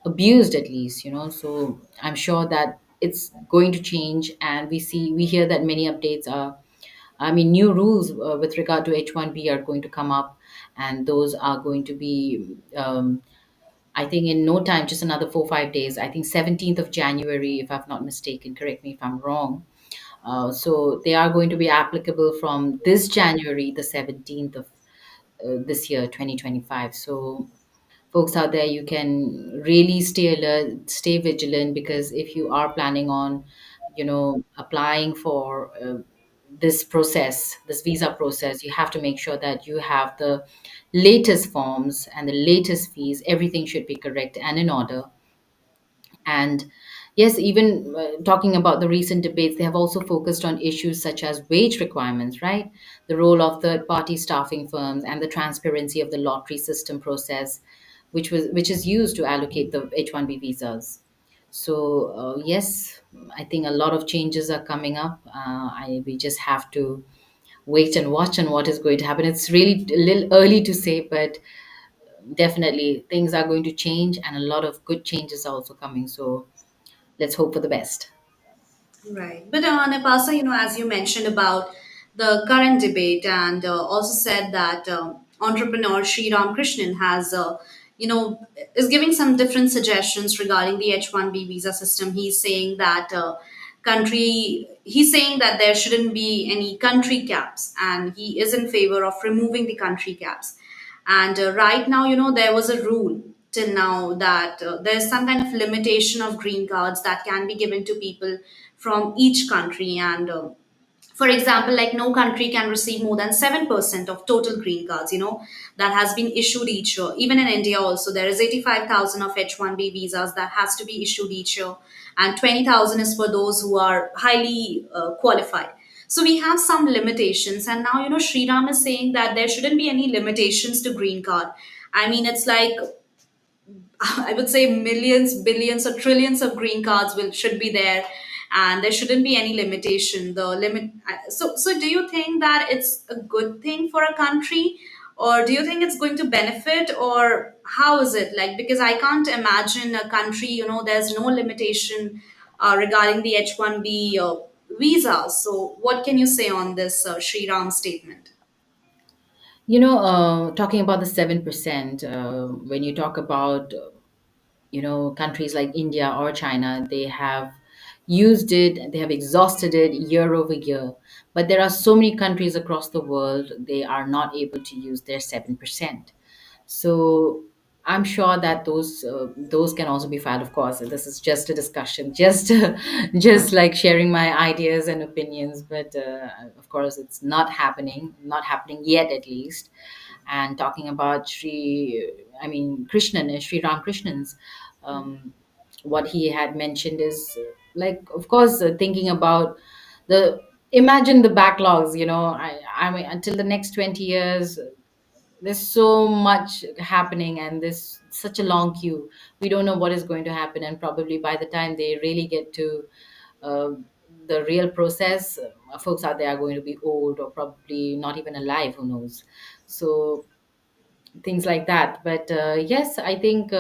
abused, at least, you know. So I'm sure that it's going to change, and we hear that many updates are, I mean, new rules with regard to H-1B are going to come up, and those are going to be I think in no time, just another 4 5 days. I think 17th of January, if I've not mistaken. Correct me if I'm wrong. So they are going to be applicable from this January, the 17th of this year, 2025. So folks out there, you can really stay alert, stay vigilant, because if you are planning on, applying for this visa process, you have to make sure that you have the latest forms and the latest fees. Everything should be correct and in order. And yes, even talking about the recent debates, they have also focused on issues such as wage requirements, right? The role of third party staffing firms and the transparency of the lottery system process, which is used to allocate the H-1B visas. So yes, I think a lot of changes are coming up. We just have to wait and watch on what is going to happen. It's really a little early to say, but definitely things are going to change, and a lot of good changes are also coming. So let's hope for the best. Right. But Nepasa, as you mentioned about the current debate, and also said that entrepreneur Sri Ramakrishnan has, is giving some different suggestions regarding the H-1B visa system. He's saying that he's saying that there shouldn't be any country caps, and he is in favor of removing the country caps. And right now, there was a rule till now that there's some kind of limitation of green cards that can be given to people from each country. And for example, like no country can receive more than 7% of total green cards, that has been issued each year. Even in India also, there is 85,000 of H-1B visas that has to be issued each year, and 20,000 is for those who are highly qualified. So we have some limitations, and now, Sri Ram is saying that there shouldn't be any limitations to green card. I mean, it's like I would say millions, billions, or trillions of green cards will should be there, and there shouldn't be any limitation. The limit. So do you think that it's a good thing for a country, or do you think it's going to benefit, or how is it like? Because I can't imagine a country. There's no limitation regarding the H-1B visa. So what can you say on this Sri Ram statement? Talking about the 7%, when you talk about countries like India or China, they have used it, they have exhausted it year over year. But there are so many countries across the world, they are not able to use their 7%. So I'm sure that those can also be filed. Of course, this is just a discussion, just just like sharing my ideas and opinions. But of course, it's not happening yet, at least. And talking about Sri Ramakrishnan's, um, what he had mentioned is like, of course, thinking about the imagine the backlogs. I mean, until the next 20 years, there's so much happening, and there's such a long queue. We don't know what is going to happen, and probably by the time they really get to uh, the real process, folks out there are going to be old or probably not even alive, who knows. So things like that. But yes, I think,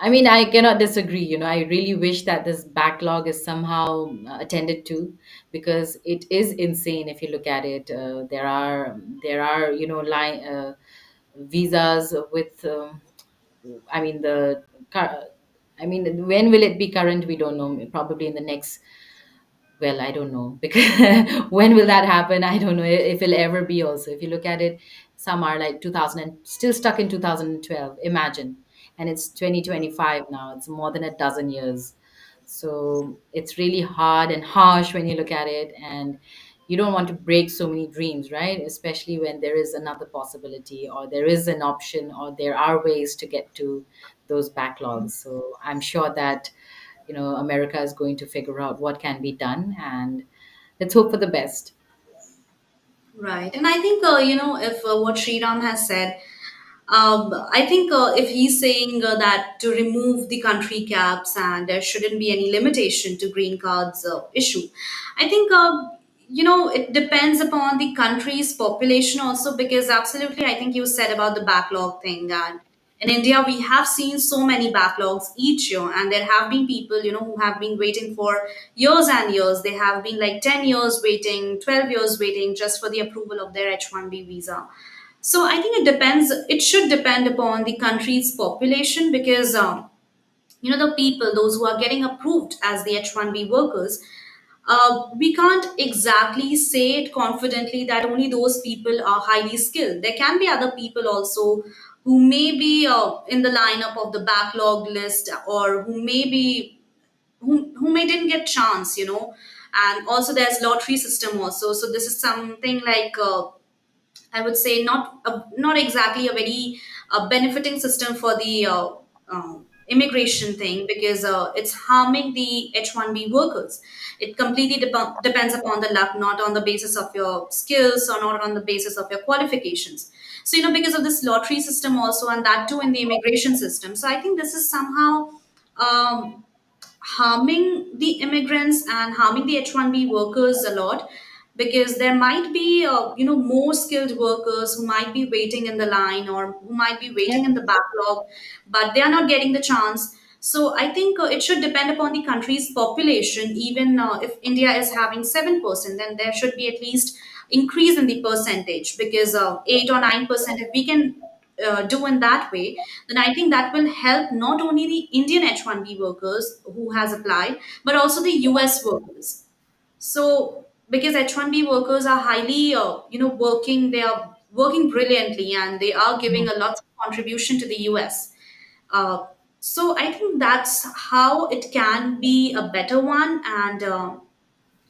I mean, I cannot disagree. I really wish that this backlog is somehow attended to, because it is insane if you look at it. There are line visas with. I mean the. I mean, when will it be current? We don't know. Probably in the next, well, I don't know, because when will that happen? I don't know if it'll ever be. Also, if you look at it, some are like 2000 and still stuck in 2012. Imagine, and it's 2025 now. It's more than a dozen years. So it's really hard and harsh when you look at it, and you don't want to break so many dreams, right? Especially when there is another possibility, or there is an option, or there are ways to get to those backlogs. So I'm sure that America is going to figure out what can be done, and let's hope for the best. Right. And I think, if what Sri Ram has said, I think if he's saying that to remove the country caps and there shouldn't be any limitation to green cards issue, I think, it depends upon the country's population also, because absolutely, I think you said about the backlog thing. And in India, we have seen so many backlogs each year, and there have been people, who have been waiting for years and years. They have been like 10 years waiting, 12 years waiting just for the approval of their H-1B visa. So I think it depends. It should depend upon the country's population, because the people, those who are getting approved as the H-1B workers, we can't exactly say it confidently that only those people are highly skilled. There can be other people also who may be in the lineup of the backlog list, or who may didn't get chance. And also there's lottery system also. So this is something like. I would say not exactly a very benefiting system for the immigration thing, because it's harming the H-1B workers. It completely depends upon the luck, not on the basis of your skills or not on the basis of your qualifications. So because of this lottery system also, and that too in the immigration system. So I think this is somehow um, harming the immigrants and harming the H-1B workers a lot, because there might be more skilled workers who might be waiting in the line, or who might be Yeah. waiting in the backlog, but they are not getting the chance. So I think it should depend upon the country's population. Even if India is having 7%, then there should be at least increase in the percentage, because 8 or 9%, if we can do in that way, then I think that will help not only the Indian H-1B workers who has applied, but also the US workers. So because H-1B workers are highly, working, they are working brilliantly, and they are giving a lot of contribution to the US. Uh, so I think that's how it can be a better one. And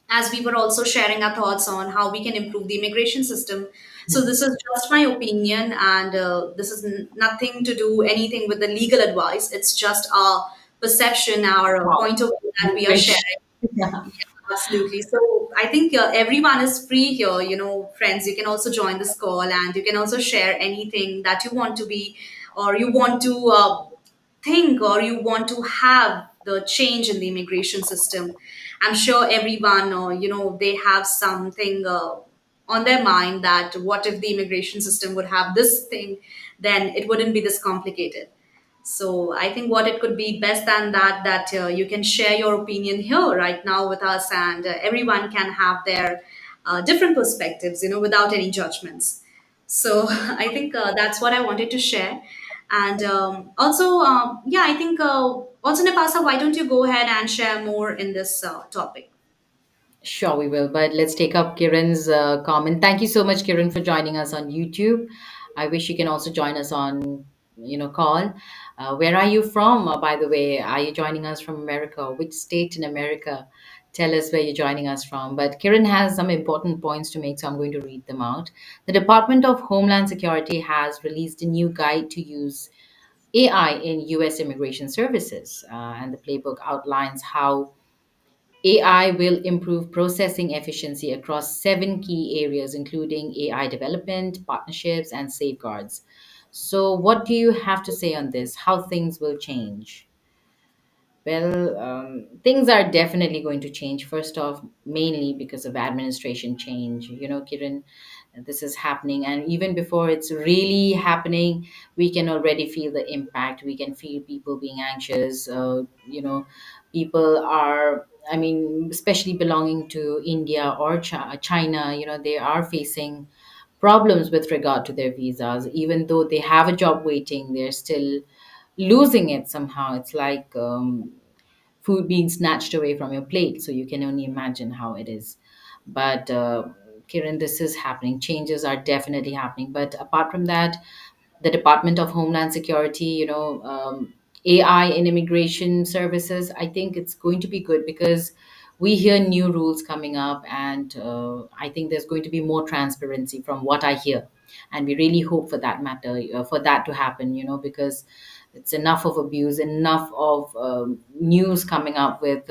as we were also sharing our thoughts on how we can improve the immigration system. So this is just my opinion, and this is nothing to do anything with the legal advice. It's just our perception, our Wow. point of view that We we are wish. sharing. Yeah. Yeah, absolutely. So I think everyone is free here. Friends, you can also join this call, and you can also share anything that you want to be, or you want to think, or you want to have the change in the immigration system. I'm sure everyone, they have something on their mind, that what if the immigration system would have this thing, then it wouldn't be this complicated. So I think what it could be best than that you can share your opinion here right now with us, and everyone can have their different perspectives, without any judgments. So I think that's what I wanted to share. And also, yeah, I think also, Napasa, why don't you go ahead and share more in this topic? Sure, we will. But let's take up Kiran's comment. Thank you so much, Kiran, for joining us on YouTube. I wish you can also join us on, call. Where are you from, by the way? Are you joining us from America? Which state in America? Tell us where you're joining us from. But Kiran has some important points to make, so I'm going to read them out. The Department of Homeland Security has released a new guide to use AI in U.S. immigration services, and the playbook outlines how AI will improve processing efficiency across 7 key areas, including AI development, partnerships, and safeguards. So, what do you have to say on this? How things will change? Well, things are definitely going to change. First off, mainly because of administration change. Kiran, this is happening. And even before it's really happening, we can already feel the impact. We can feel people being anxious. People are, I mean, especially belonging to India or China, they are facing problems with regard to their visas. Even though they have a job waiting, they're still losing it somehow. It's like food being snatched away from your plate. So you can only imagine how it is. But Kiran, this is happening. Changes are definitely happening. But apart from that, the Department of Homeland Security, AI in immigration services, I think it's going to be good because we hear new rules coming up, and I think there's going to be more transparency from what I hear. And we really hope for that matter, for that to happen, because it's enough of abuse, enough of news coming up with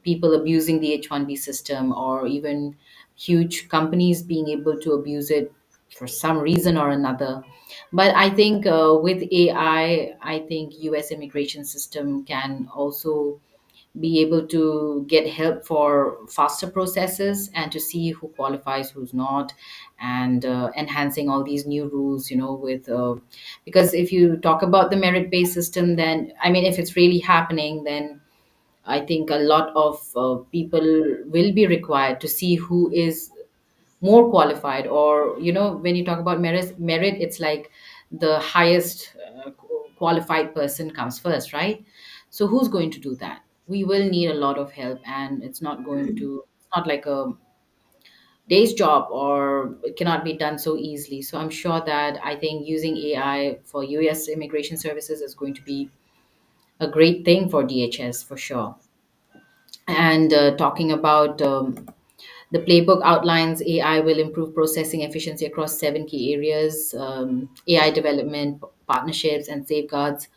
people abusing the H-1B system, or even huge companies being able to abuse it for some reason or another. But I think with AI, I think US immigration system can also be able to get help for faster processes and to see who qualifies, who's not, and enhancing all these new rules, with because if you talk about the merit based system, then I mean, if it's really happening, then I think a lot of people will be required to see who is more qualified. Or when you talk about merit, it's like the highest qualified person comes first, right? So who's going to do that? We will need a lot of help, and it's not like a day's job, or it cannot be done so easily. So I'm sure that I think using AI for US immigration services is going to be a great thing for DHS for sure. And talking about the playbook outlines AI will improve processing efficiency across 7 key areas: AI development, partnerships, and safeguards.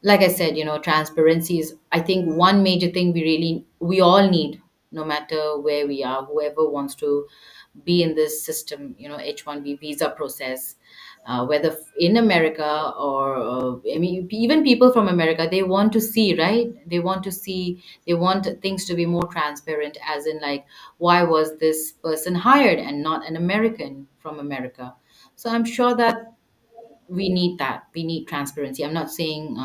Like I said, transparency is, I think, one major thing we all need, no matter where we are, whoever wants to be in this system, H-1B visa process, whether in America or, I mean, even people from America, they want to see, right? They want things to be more transparent, as in, like, why was this person hired and not an American from America? So I'm sure that we need that. We need transparency. I'm not saying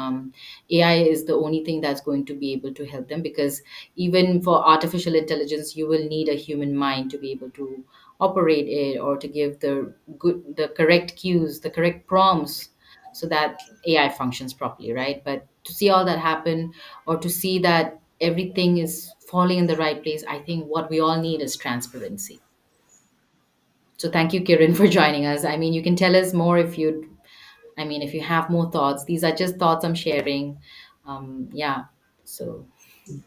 AI is the only thing that's going to be able to help them, because even for artificial intelligence, you will need a human mind to be able to operate it, or to give the correct cues, the correct prompts, so that AI functions properly, right? But to see all that happen, or to see that everything is falling in the right place, I think what we all need is transparency. So thank you, Kiran, for joining us. I mean, you can tell us more if you, I mean, if you have more thoughts. These are just thoughts I'm sharing. Yeah. So,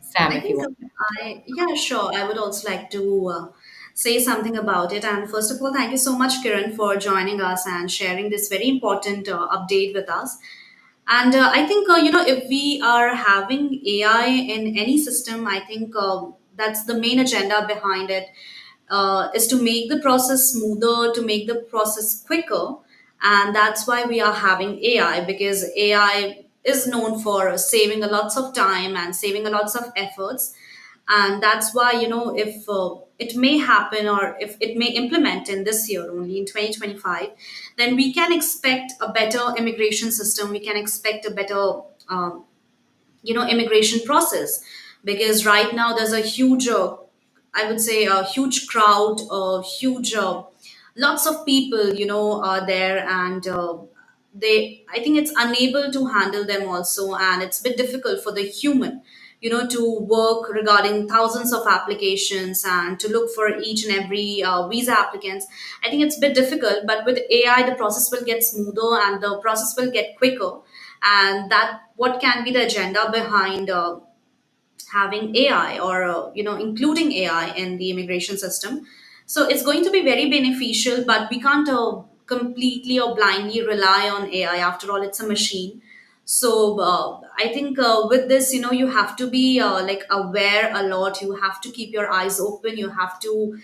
Sam, I if you think want. yeah, sure. I would also like to say something about it. And first of all, thank you so much, Kiran, for joining us and sharing this very important update with us. And I think, if we are having AI in any system, I think that's the main agenda behind it, is to make the process smoother, to make the process quicker. And that's why we are having AI, because AI is known for saving a lots of time and saving a lots of efforts. And that's why, if it may happen, or if it may implement in this year only in 2025, then we can expect a better immigration system, we can expect a better immigration process. Because right now there's a huge I would say a huge crowd, a huge lots of people are there, and they, I think it's unable to handle them also, and it's a bit difficult for the human to work regarding thousands of applications and to look for each and every visa applicants. I think it's a bit difficult, but with AI the process will get smoother and the process will get quicker. And that what can be the agenda behind having AI, or including AI in the immigration system. So it's going to be very beneficial, but we can't completely or blindly rely on AI. After all, it's a machine. So I think with this, you have to be like aware a lot. You have to keep your eyes open. You have to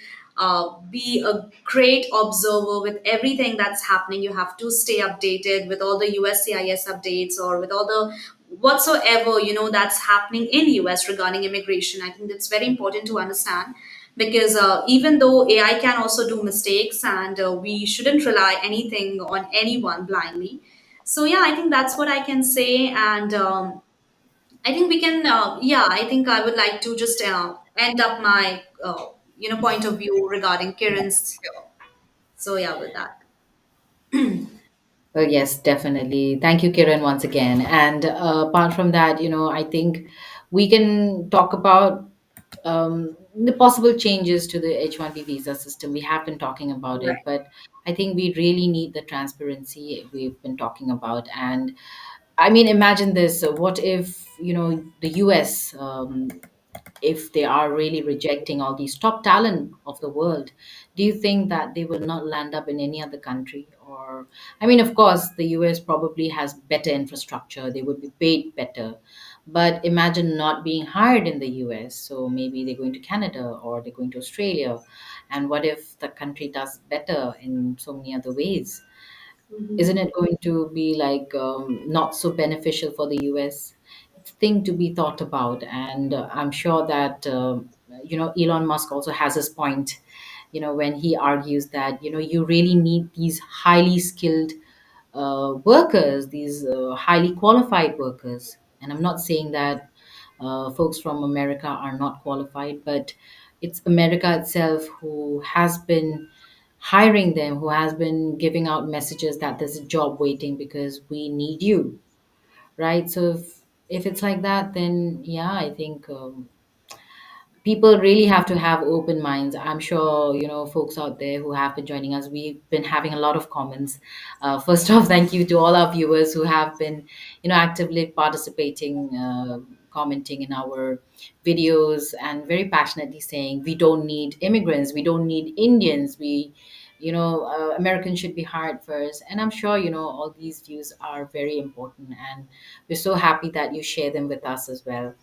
be a great observer with everything that's happening. You have to stay updated with all the USCIS updates, or with all the whatsoever that's happening in US regarding immigration. I think that's very important to understand, because even though AI can also do mistakes, and we shouldn't rely anything on anyone blindly. So yeah, I think that's what I can say. And I think we can yeah, I think I would like to just end up my point of view regarding Kiran's here. So yeah, with that. Oh, yes, definitely. Thank you, Kiran, once again. And apart from that, I think we can talk about the possible changes to the H-1B visa system. We have been talking about it, Right. but I think we really need the transparency we've been talking about. And I mean, imagine this. What if, the US, if they are really rejecting all these top talent of the world, do you think that they will not land up in any other country? Or, I mean, of course, the US probably has better infrastructure, they would be paid better. But imagine not being hired in the US. So maybe they're going to Canada, or they're going to Australia. And what if the country does better in so many other ways? Isn't Mhm. it going to be like not so beneficial for the US? It's a thing to be thought about, and I'm sure that Elon Musk also has his point. When he argues that you really need these highly skilled workers, these highly qualified workers. And I'm not saying that folks from America are not qualified, but it's America itself who has been hiring them, who has been giving out messages that there's a job waiting because we need you, right? So if it's like that, then yeah, I think people really have to have open minds. I'm sure folks out there who have been joining us, we've been having a lot of comments. First off, thank you to all our viewers who have been actively participating, commenting in our videos, and very passionately saying we don't need immigrants, we don't need Indians, we Americans should be hired first. And I'm sure all these views are very important, and we're so happy that you share them with us as well.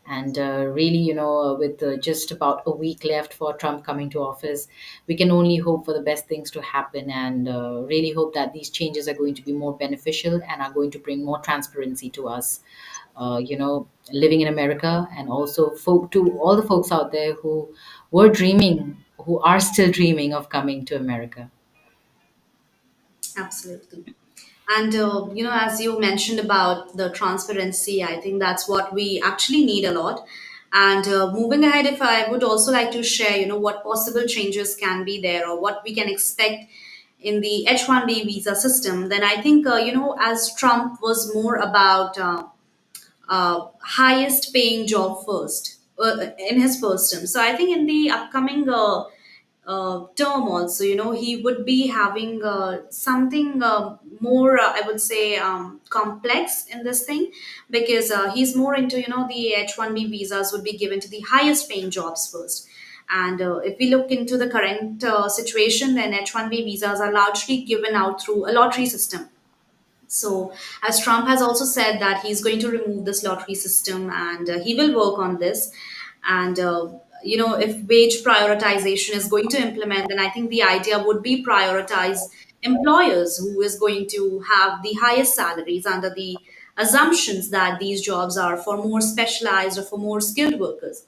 And really, with just about a week left for Trump coming to office, we can only hope for the best things to happen, and really hope that these changes are going to be more beneficial and are going to bring more transparency to us, living in America, and also to all the folks out there who were dreaming, who are still dreaming of coming to America. Absolutely. And as you mentioned about the transparency, I think that's what we actually need a lot. And moving ahead, if I would also like to share, what possible changes can be there or what we can expect in the H-1B visa system, then I think, as Trump was more about highest paying job first in his first term. So I think in the upcoming term also, he would be having something more, I would say, complex in this thing, because he's more into, the H-1B visas would be given to the highest paying jobs first. And if we look into the current situation, then H-1B visas are largely given out through a lottery system. So, as Trump has also said that he's going to remove this lottery system, and he will work on this. And if wage prioritization is going to implement, then I think the idea would be prioritize employers who is going to have the highest salaries under the assumptions that these jobs are for more specialized or for more skilled workers.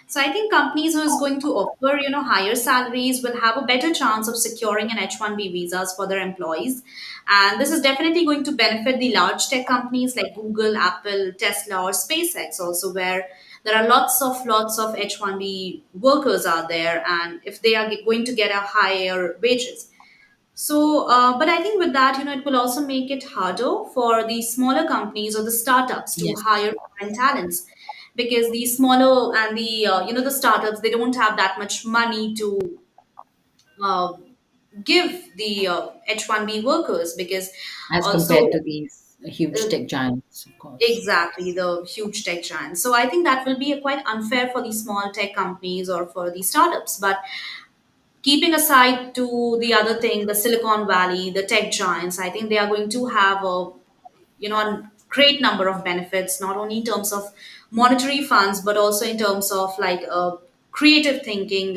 So I think companies who is going to offer, higher salaries will have a better chance of securing an H-1B visas for their employees. And this is definitely going to benefit the large tech companies like Google, Apple, Tesla, or SpaceX also, where there are lots of H-1B workers out there, and if they are going to get a higher wages. So, but I think with that, it will also make it harder for the smaller companies or the startups to Yes, hire foreign talents, because the smaller and the the startups, they don't have that much money to uh, give the H-1B workers, because as compared also to these huge uh, tech giants, of course. exactly the huge tech giants. So I think that will be quite unfair for the small tech companies or for the startups. But keeping aside to the other thing, the Silicon Valley, the tech giants, I think they are going to have a great number of benefits, not only in terms of monetary funds, but also in terms of like creative thinking,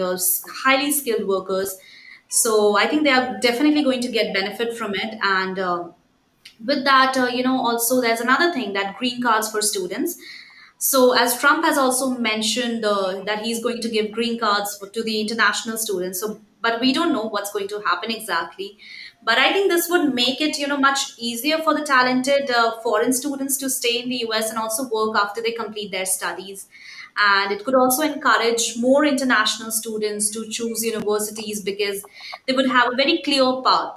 highly skilled workers. So I think they are definitely going to get benefit from it. And with that, also there's another thing, that green cards for students. So, as Trump has also mentioned that he's going to give green cards to the international students. So, but we don't know what's going to happen exactly. But I think this would make it, much easier for the talented foreign students to stay in the US and also work after they complete their studies. And it could also encourage more international students to choose universities, because they would have a very clear path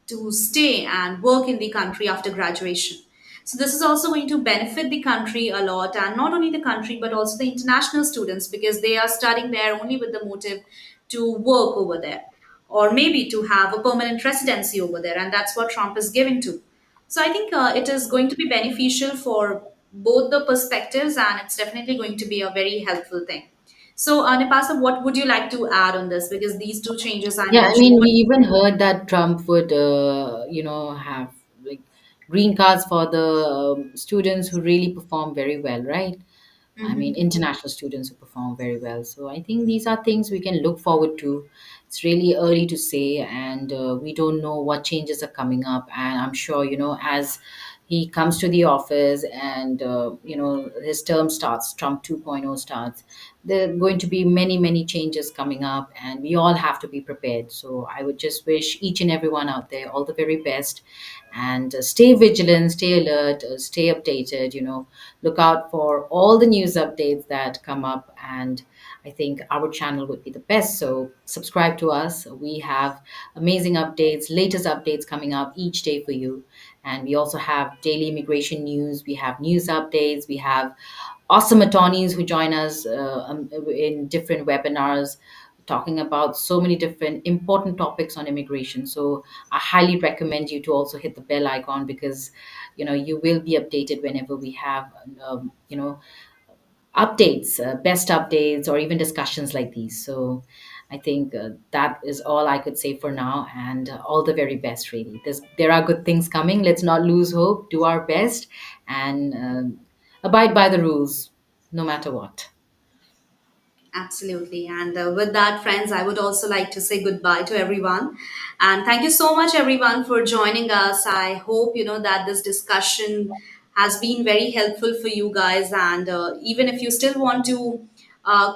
to stay and work in the country after graduation. So this is also going to benefit the country a lot, and not only the country but also the international students, because they are studying there only with the motive to work over there, or maybe to have a permanent residency over there, and that's what Trump is giving to. So I think it is going to be beneficial for both the perspectives, and it's definitely going to be a very helpful thing. So, Nipasa, what would you like to add on this? Because these two changes I Yeah, I mentioned. mean, we What? even heard that Trump would, have like green cards for the students who really perform very well, right? I mean, Mhm. international students who perform very well. So I think these are things we can look forward to. It's really early to say, and we don't know what changes are coming up. And I'm sure, as he comes to the office and, his term starts, Trump 2.0 starts, there are going to be many, many changes coming up, and we all have to be prepared. So I would just wish each and everyone out there all the very best, and stay vigilant, stay alert, stay updated, look out for all the news updates that come up. And I think our channel would be the best. So subscribe to us. We have amazing updates, latest updates coming up each day for you. And we also have daily immigration news. We have news updates. We have awesome attorneys who join us in different webinars talking about so many different important topics on immigration. So I highly recommend you to also hit the bell icon, because you will be updated whenever we have updates, best updates, or even discussions like these. So I think that is all I could say for now, and all the very best, really. There are good things coming. Let's not lose hope, do our best, and abide by the rules no matter what. Absolutely. And with that, friends, I would also like to say goodbye to everyone. And thank you so much, everyone, for joining us. I hope, that this discussion has been very helpful for you guys. And even if you still want to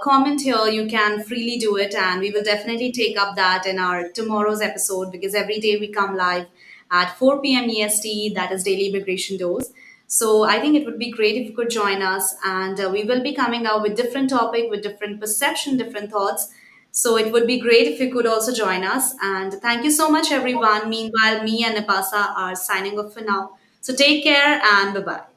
comment here, you can freely do it. And we will definitely take up that in our tomorrow's episode, because every day we come live at 4 p.m. EST, that is daily immigration dose. So I think it would be great if you could join us, and we will be coming out with different topic, with different perception, different thoughts. So it would be great if you could also join us. And thank you so much, everyone. Meanwhile, me and Napasa are signing off for now. So take care and bye bye.